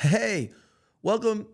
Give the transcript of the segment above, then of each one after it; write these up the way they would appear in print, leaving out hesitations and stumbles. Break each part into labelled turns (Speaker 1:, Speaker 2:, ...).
Speaker 1: Hey, welcome.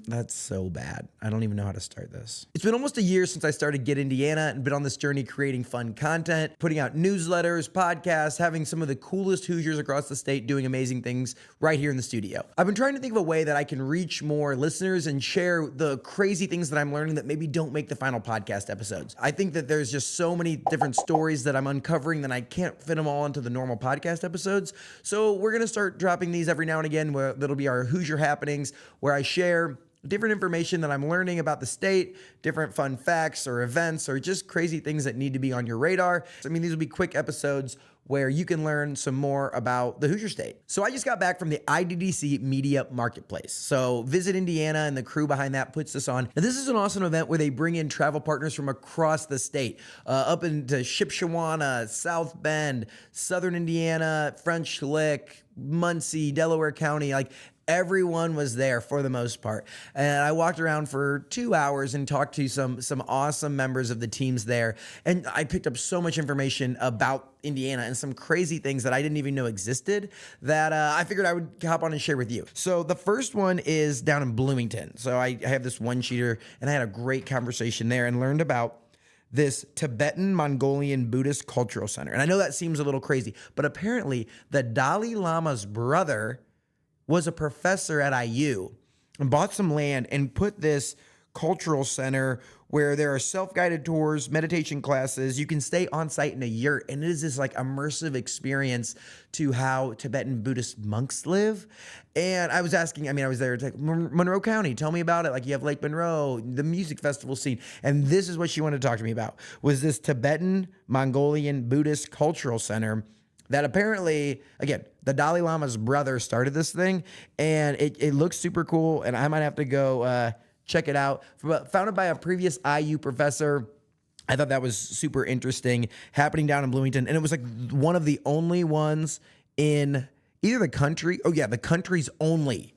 Speaker 1: That's so bad. I don't even know how to start this. It's been almost a year since I started Get Indiana and been on this journey creating fun content, putting out newsletters, podcasts, having some of the coolest Hoosiers across the state doing amazing things right here in the studio. I've been trying to think of a way that I can reach more listeners and share the crazy things that I'm learning that maybe don't make the final podcast episodes. I think that there's just so many different stories that I'm uncovering that I can't fit them all into the normal podcast episodes. So we're going to start dropping these every now and again where that'll be our Hoosier happenings, where I share different information that I'm learning about the state, different fun facts or events or just crazy things that need to be on your radar. I mean, these will be quick episodes where you can learn some more about the Hoosier State. So I just got back from the IDDC Media Marketplace. So Visit Indiana and the crew behind that puts this on. Now, this is an awesome event where they bring in travel partners from across the state, up into Shipshewana, South Bend, Southern Indiana, French Lick, Muncie, Delaware County, everyone was there for the most part. And I walked around for 2 hours and talked to some awesome members of the teams there. And I picked up so much information about Indiana and some crazy things that I didn't even know existed that I figured I would hop on and share with you. So the first one is down in Bloomington. So I have this one-sheeter and I had a great conversation there and learned about this Tibetan Mongolian Buddhist Cultural Center. And I know that seems a little crazy, but apparently the Dalai Lama's brother was a professor at IU and bought some land and put this cultural center where there are self-guided tours, meditation classes. You can stay on site in a yurt, and it is this immersive experience to how Tibetan Buddhist monks live. And I was asking, I was there, it's like Monroe County, tell me about it. You have Lake Monroe, the music festival scene. And this is what she wanted to talk to me about, was this Tibetan Mongolian Buddhist Cultural Center that apparently, again, the Dalai Lama's brother started this thing, and it looks super cool, and I might have to go check it out. Founded by a previous IU professor. I thought that was super interesting, happening down in Bloomington, and it was one of the only ones in either the country, the country's only.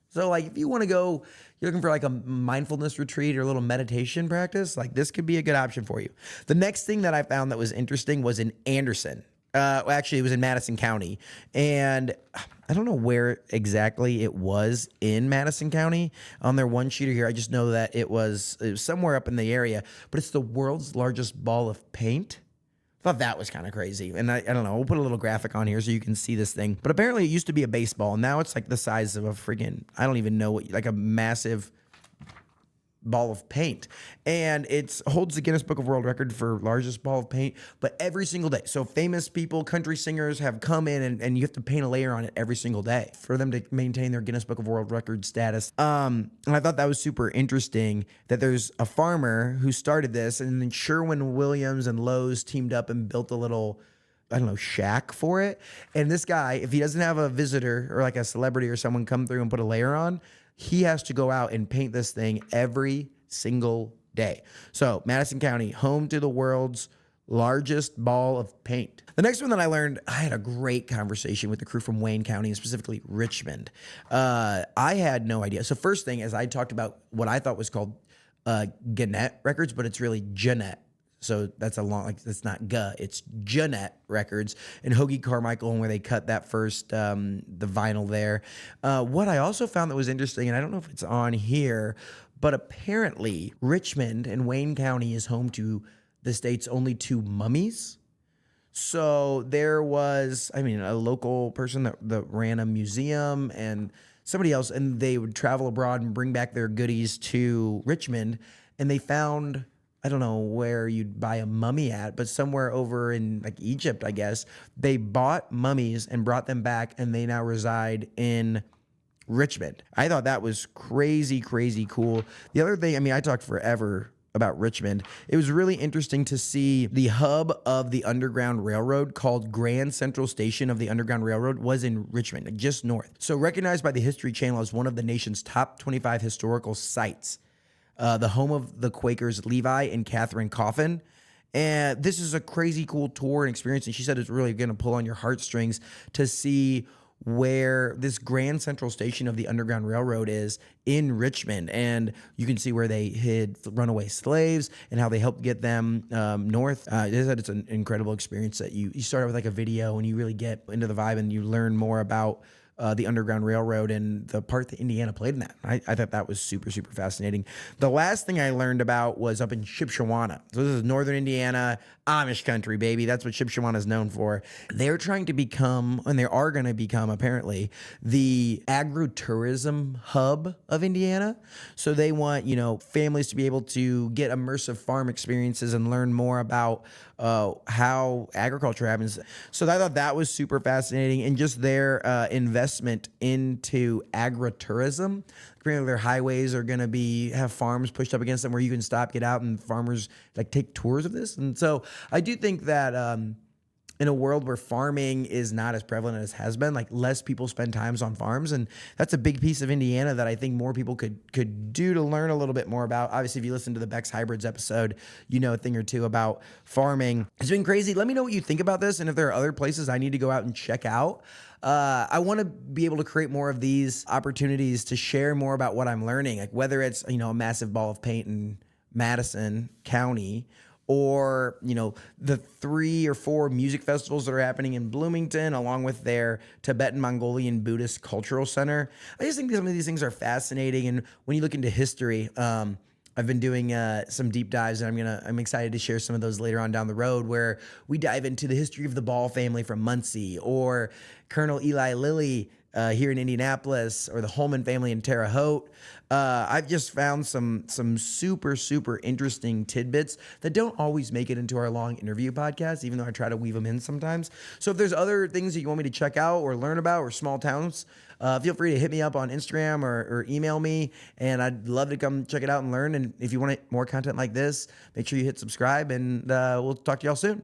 Speaker 1: So if you want to go, you're looking for a mindfulness retreat or a little meditation practice, this could be a good option for you. The next thing that I found that was interesting was in Anderson. Actually, it was in Madison County, and I don't know where exactly it was in Madison County on their one sheeter here. I just know that it was somewhere up in the area, but it's the world's largest ball of paint. Thought that was kind of crazy. And I don't know, we'll put a little graphic on here so you can see this thing. But apparently it used to be a baseball, and now it's the size of a friggin', I don't even know what, a massive ball of paint, and it holds the Guinness Book of World Record for largest ball of paint, but every single day. So famous people, country singers have come in and you have to paint a layer on it every single day for them to maintain their Guinness Book of World Record status. And I thought that was super interesting that there's a farmer who started this, and then Sherwin-Williams and Lowe's teamed up and built a little, shack for it. And this guy, if he doesn't have a visitor or a celebrity or someone come through and put a layer on, he has to go out and paint this thing every single day. So Madison County, home to the world's largest ball of paint. The next one that I learned, I had a great conversation with the crew from Wayne County and specifically Richmond. I had no idea. So first thing is I talked about what I thought was called Gannett Records, but it's really Jeanette. So that's it's not G, it's Jeanette Records and Hoagie Carmichael, where they cut that first, the vinyl there. What I also found that was interesting, and I don't know if it's on here, but apparently Richmond and Wayne County is home to the state's only 2 mummies. So there was, a local person that ran a museum and somebody else, and they would travel abroad and bring back their goodies to Richmond, and they found, I don't know where you'd buy a mummy at, but somewhere over in Egypt, I guess, they bought mummies and brought them back, and they now reside in Richmond. I thought that was crazy, crazy cool. The other thing, I talked forever about Richmond. It was really interesting to see the hub of the Underground Railroad, called Grand Central Station of the Underground Railroad, was in Richmond, just north. So recognized by the History Channel as one of the nation's top 25 historical sites. The home of the Quakers Levi and Catherine Coffin. And this is a crazy cool tour and experience. And she said it's really going to pull on your heartstrings to see where this Grand Central Station of the Underground Railroad is in Richmond. And you can see where they hid runaway slaves and how they helped get them north. They said it's an incredible experience that you start with a video and you really get into the vibe and you learn more about the Underground Railroad and the part that Indiana played in that. I thought that was super, super fascinating. The last thing I learned about was up in Shipshewana. So this is northern Indiana, Amish country, baby. That's what Shipshewana is known for. They're trying to become, and they are going to become apparently, the agritourism hub of Indiana. So they want, families to be able to get immersive farm experiences and learn more about how agriculture happens. So I thought that was super fascinating, and just their investment into agritourism. Apparently their highways are going to have farms pushed up against them where you can stop, get out, and farmers take tours of this. And so I do think that in a world where farming is not as prevalent as has been, less people spend times on farms. And that's a big piece of Indiana that I think more people could do to learn a little bit more about. Obviously, if you listen to the Beck's Hybrids episode, you know a thing or two about farming. It's been crazy. Let me know what you think about this, and if there are other places I need to go out and check out. I want to be able to create more of these opportunities to share more about what I'm learning, whether it's, a massive ball of paint in Madison County, or, the 3 or 4 music festivals that are happening in Bloomington, along with their Tibetan Mongolian Buddhist Cultural Center. I just think some of these things are fascinating. And when you look into history, I've been doing some deep dives, and I'm excited to share some of those later on down the road, where we dive into the history of the Ball family from Muncie, or Colonel Eli Lilly here in Indianapolis, or the Holman family in Terre Haute. I've just found some super, super interesting tidbits that don't always make it into our long interview podcast, even though I try to weave them in sometimes. So if there's other things that you want me to check out or learn about, or small towns, feel free to hit me up on Instagram or email me, and I'd love to come check it out and learn. And if you want more content like this, make sure you hit subscribe, and we'll talk to y'all soon.